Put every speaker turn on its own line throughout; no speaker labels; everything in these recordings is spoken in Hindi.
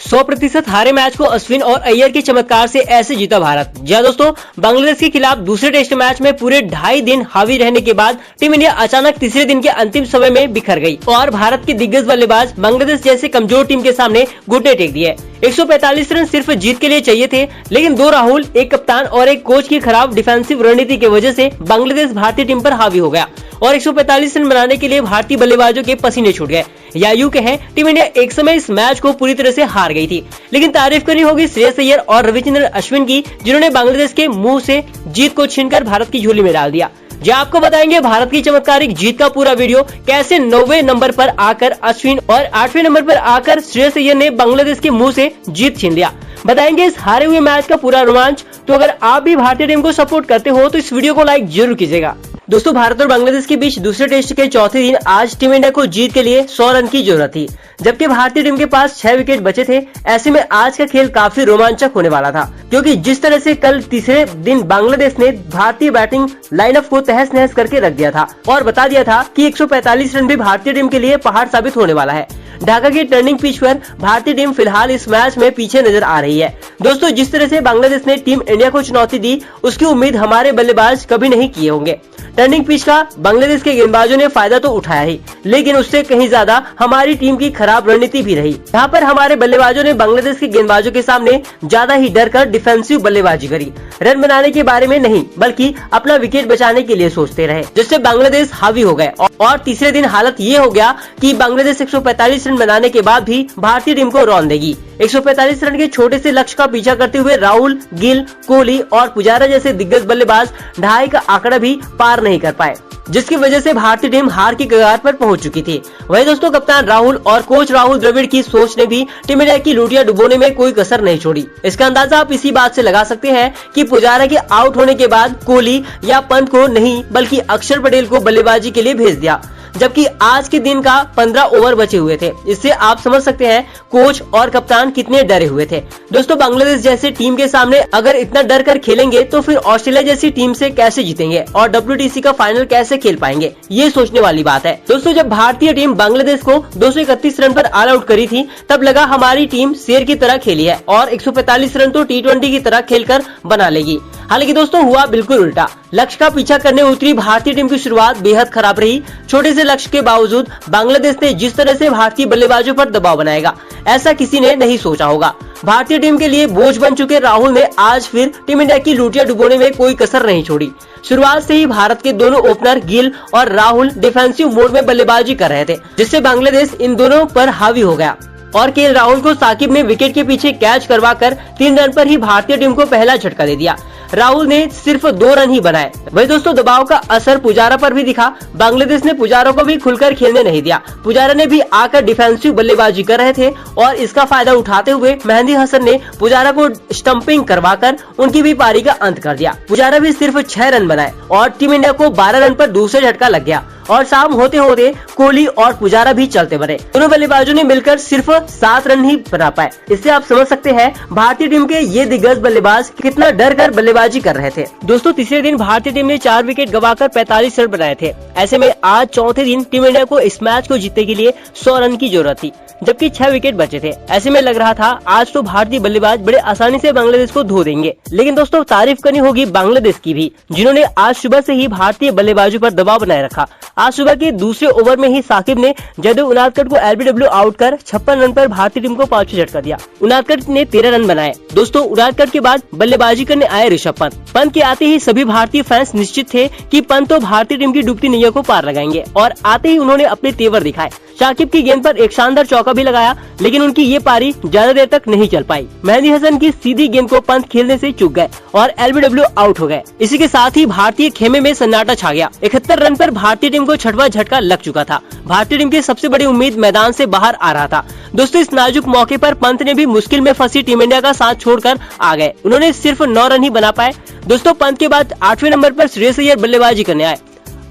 100% हारे मैच को अश्विन और अय्यर के चमत्कार से ऐसे जीता भारत। जी दोस्तों, बांग्लादेश के खिलाफ दूसरे टेस्ट मैच में पूरे 2.5 दिन हावी रहने के बाद टीम इंडिया अचानक तीसरे दिन के अंतिम समय में बिखर गई और भारत के दिग्गज बल्लेबाज बांग्लादेश जैसे कमजोर टीम के सामने घुटने टेक दिए। 145 रन सिर्फ जीत के लिए चाहिए थे, लेकिन 2 राहुल, एक कप्तान और एक कोच की खराब डिफेंसिव रणनीति की वजह से बांग्लादेश भारतीय टीम पर हावी हो गया और 145 रन बनाने के लिए भारतीय बल्लेबाजों के पसीने छूट गए। या यूं कहें, टीम इंडिया एक समय इस मैच को पूरी तरह से हार गई थी। लेकिन तारीफ करनी होगी श्रेयस अय्यर और रविचंद्रन अश्विन की, जिन्होंने बांग्लादेश के मुंह से जीत को छीनकर भारत की झोली में डाल दिया। जो आपको बताएंगे भारत की चमत्कारिक जीत का पूरा वीडियो, कैसे 9वें नंबर पर आकर अश्विन और 8वें नंबर पर आकर श्रेयस अय्यर ने बांग्लादेश के मुंह से जीत छीन लिया। बताएंगे इस हारे हुए मैच का पूरा रोमांच। तो अगर आप भी भारतीय टीम को सपोर्ट करते हो तो इस वीडियो को लाइक जरूर कीजिएगा। दोस्तों, भारत और बांग्लादेश के बीच दूसरे टेस्ट के चौथे दिन आज टीम इंडिया को जीत के लिए 100 रन की जरूरत थी, जबकि भारतीय टीम के पास 6 विकेट बचे थे। ऐसे में आज का खेल काफी रोमांचक होने वाला था, क्योंकि जिस तरह से कल तीसरे दिन बांग्लादेश ने भारतीय बैटिंग लाइनअप को तहस नहस करके रख दिया था और बता दिया था कि 145 रन भी भारतीय टीम के लिए पहाड़ साबित होने वाला है। ढाका की टर्निंग पिच पर भारतीय टीम फिलहाल इस मैच में पीछे नजर आ रही है। दोस्तों, जिस तरह से बांग्लादेश ने टीम इंडिया को चुनौती दी, उसकी उम्मीद हमारे बल्लेबाज कभी नहीं किए होंगे। टर्निंग पिच का बांग्लादेश के गेंदबाजों ने फायदा तो उठाया ही, लेकिन उससे कहीं ज्यादा हमारी टीम की खराब रणनीति भी रही। यहाँ पर हमारे बल्लेबाजों ने बांग्लादेश के गेंदबाजों के सामने ज्यादा ही डर कर डिफेंसिव बल्लेबाजी करी। रन बनाने के बारे में नहीं, बल्कि अपना विकेट बचाने के लिए सोचते रहे, जिससे बांग्लादेश हावी हो गए और तीसरे दिन हालत ये हो गया कि बांग्लादेश 145 रन बनाने के बाद भी भारतीय टीम को रौंद देगी। 145 रन के छोटे से लक्ष्य का पीछा करते हुए राहुल, गिल, कोहली और पुजारा जैसे दिग्गज बल्लेबाज 2.5 का आंकड़ा भी पार नहीं कर पाए, जिसकी वजह से भारतीय टीम हार की कगार पर पहुंच चुकी थी। वहीं दोस्तों, कप्तान राहुल और कोच राहुल द्रविड़ की सोच ने भी टीम इंडिया की लूटियां डुबोने में कोई कसर नहीं छोड़ी। इसका अंदाजा आप इसी बात से लगा सकते हैं कि पुजारा के आउट होने के बाद कोहली या पंत को नहीं, बल्कि अक्षर पटेल को बल्लेबाजी के लिए भेज दिया, जबकि आज के दिन का 15 ओवर बचे हुए थे। इससे आप समझ सकते हैं कोच और कप्तान कितने डरे हुए थे। दोस्तों, बांग्लादेश जैसे टीम के सामने अगर इतना डर कर खेलेंगे तो फिर ऑस्ट्रेलिया जैसी टीम से कैसे जीतेंगे और WTC का फाइनल कैसे खेल पाएंगे, ये सोचने वाली बात है। दोस्तों, जब भारतीय टीम बांग्लादेश को 231 रन पर ऑल आउट करी थी, तब लगा हमारी टीम शेर की तरह खेली है और 145 रन तो T20 की तरह खेलकर बना लेगी। हालांकि दोस्तों, हुआ बिल्कुल उल्टा। लक्ष्य का पीछा करने उतरी भारतीय टीम की शुरुआत बेहद खराब रही। छोटे से लक्ष्य के बावजूद बांग्लादेश ने जिस तरह से भारतीय बल्लेबाजों पर दबाव बनाएगा, ऐसा किसी ने नहीं सोचा होगा। भारतीय टीम के लिए बोझ बन चुके राहुल ने आज फिर टीम इंडिया की लूटियां डुबोने में कोई कसर नहीं छोड़ी। शुरुआत से ही भारत के दोनों ओपनर गिल और राहुल डिफेंसिव मोड में बल्लेबाजी कर रहे थे, जिससे बांग्लादेश इन दोनों पर हावी हो गया और केएल राहुल को साकिब ने विकेट के पीछे कैच करवाकर 3 रन पर ही भारतीय टीम को पहला झटका दे दिया। राहुल ने सिर्फ 2 रन ही बनाए। वही दोस्तों, दबाव का असर पुजारा पर भी दिखा। बांग्लादेश ने पुजारा को भी खुलकर खेलने नहीं दिया। पुजारा ने भी आकर डिफेंसिव बल्लेबाजी कर रहे थे और इसका फायदा उठाते हुए मेहंदी हसन ने पुजारा को स्टंपिंग करवाकर उनकी भी पारी का अंत कर दिया। पुजारा भी सिर्फ 6 रन बनाए और टीम इंडिया को 12 रन पर दूसरा झटका लग गया और शाम होते होते कोहली और पुजारा भी चलते बने। दोनों बल्लेबाजों ने मिलकर सिर्फ 7 रन ही बना पाए। इससे आप समझ सकते हैं भारतीय टीम के ये दिग्गज बल्लेबाज कितना डर कर बल्लेबाजी कर रहे थे। दोस्तों, तीसरे दिन भारतीय टीम ने 4 विकेट गंवाकर 45 रन बनाए थे। ऐसे में आज चौथे दिन टीम इंडिया को इस मैच को जीतने के लिए 100 रन की जरूरत थी, जबकि 6 विकेट बचे थे। ऐसे में लग रहा था आज तो भारतीय बल्लेबाज बड़े आसानी से बांग्लादेश को धो देंगे। लेकिन दोस्तों, तारीफ करनी होगी बांग्लादेश की भी, जिन्होंने आज सुबह से ही भारतीय बल्लेबाजों पर दबाव बनाए रखा। आज सुबह के दूसरे ओवर में ही साकिब ने जयदेव उनादकट को LBW आउट कर 56 रन पर भारतीय टीम को 5 झटका दिया। उनादकट ने 13 रन बनाए। दोस्तों, उनादकट के बाद बल्लेबाजी करने आए ऋषभ पंत। पंत के आते ही सभी भारतीय फैंस निश्चित थे कि पंत तो भारतीय टीम की डूबती नैया को पार लगाएंगे और आते ही उन्होंने अपने तेवर दिखाए। शाकिब की गेंद पर एक शानदार चौका भी लगाया, लेकिन उनकी ये पारी ज्यादा देर तक नहीं चल पाई। मेहंदी हसन की सीधी गेंद को पंत खेलने से चूक गए और LBW आउट हो गए। इसी के साथ ही भारतीय खेमे में सन्नाटा छा गया। 71 रन पर भारतीय टीम को 6वां झटका लग चुका था। भारतीय टीम की सबसे बड़ी उम्मीद मैदान से बाहर आ रहा था। दोस्तों, इस नाजुक मौके पर पंत ने भी मुश्किल में फंसी टीम इंडिया का साथ छोड़कर आ गए। उन्होंने सिर्फ 9 रन ही बना पाए। दोस्तों, पंत के बाद 8वें नंबर पर श्रेयस अय्यर बल्लेबाजी करने आए।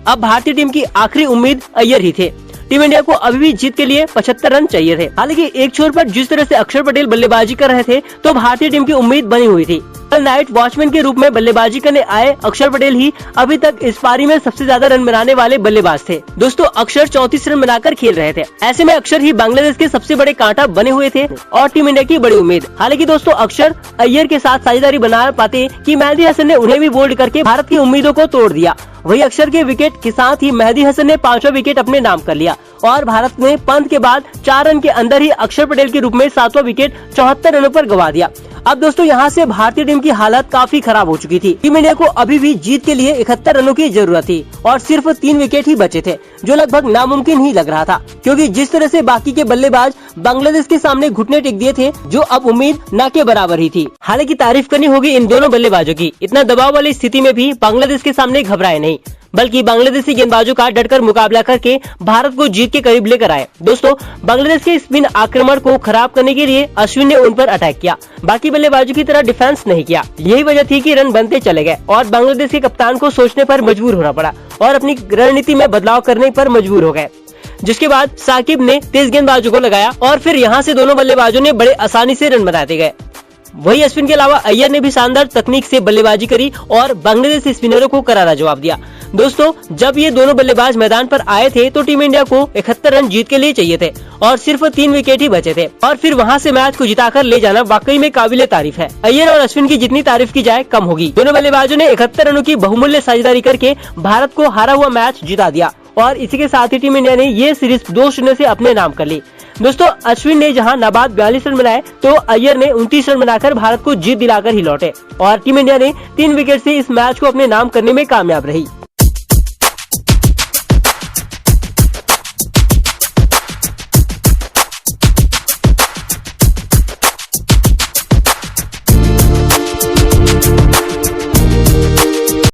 अब भारतीय टीम की आखिरी उम्मीद अय्यर ही थे। टीम इंडिया को अभी भी जीत के लिए 75 रन चाहिए थे। हालांकि एक छोर पर जिस तरह से अक्षर पटेल बल्लेबाजी कर रहे थे, तो भारतीय टीम की उम्मीद बनी हुई थी। नाइट वॉचमैन के रूप में बल्लेबाजी करने आए अक्षर पटेल ही अभी तक इस पारी में सबसे ज्यादा रन बनाने वाले बल्लेबाज थे। दोस्तों अक्षर 34 रन बनाकर खेल रहे थे। ऐसे में अक्षर ही बांग्लादेश के सबसे बड़े कांटा बने हुए थे और टीम इंडिया की बड़ी उम्मीद। हालांकि दोस्तों अक्षर अय्यर के साथ साझेदारी बना पाते कि मेहदी हसन ने उन्हें भी बोल्ड करके भारत की उम्मीदों को तोड़ दिया। वही अक्षर के विकेट के साथ ही मेहदी हसन ने 5वां विकेट अपने नाम कर लिया और भारत ने पंत के बाद 4 रन के अंदर ही अक्षर पटेल के रूप में 7वां विकेट 74 रनों पर गंवा दिया। अब दोस्तों यहाँ से भारतीय टीम की हालत काफी खराब हो चुकी थी। टीम इंडिया को अभी भी जीत के लिए 71 रनों की जरूरत थी और सिर्फ 3 विकेट ही बचे थे, जो लगभग नामुमकिन ही लग रहा था, क्योंकि जिस तरह से बाकी के बल्लेबाज बांग्लादेश के सामने घुटने टेक दिए थे, जो अब उम्मीद न के बराबर ही थी। हालांकि तारीफ करनी होगी इन दोनों बल्लेबाजों की, इतना दबाव वाली स्थिति में भी बांग्लादेश के सामने घबराए नहीं, बल्कि बांग्लादेशी गेंदबाजों का डटकर मुकाबला करके भारत को जीत के करीब लेकर आए। दोस्तों बांग्लादेश के स्पिन आक्रमण को खराब करने के लिए अश्विन ने उन पर अटैक किया, बाकी बल्लेबाजों की तरह डिफेंस नहीं किया। यही वजह थी कि रन बनते चले गए और बांग्लादेश के कप्तान को सोचने पर मजबूर होना पड़ा और अपनी रणनीति में बदलाव करने पर मजबूर हो गए, जिसके बाद साकिब ने तेज गेंदबाजों को लगाया और फिर यहाँ से दोनों बल्लेबाजों ने बड़े आसानी से रन बनाते गए। वही अश्विन के अलावा अय्यर ने भी शानदार तकनीक से बल्लेबाजी करी और बांग्लादेशी स्पिनरों को करारा जवाब दिया। दोस्तों जब ये दोनों बल्लेबाज मैदान पर आए थे तो टीम इंडिया को 71 रन जीत के लिए चाहिए थे और सिर्फ 3 विकेट ही बचे थे और फिर वहां से मैच को जिताकर ले जाना वाकई में काबिले तारीफ है। अय्यर और अश्विन की जितनी तारीफ की जाए कम होगी। दोनों बल्लेबाजों ने 71 रनों की बहुमूल्य साझेदारी करके भारत को हारा हुआ मैच जिता दिया और इसी के साथ ही टीम इंडिया ने ये सीरीज 2-0 से अपने नाम कर ली। दोस्तों अश्विन ने जहां नाबाद 42 रन बनाए तो अय्यर ने 29 रन बनाकर भारत को जीत दिलाकर ही लौटे और टीम इंडिया ने 3 विकेट से इस मैच को अपने नाम करने में कामयाब रही।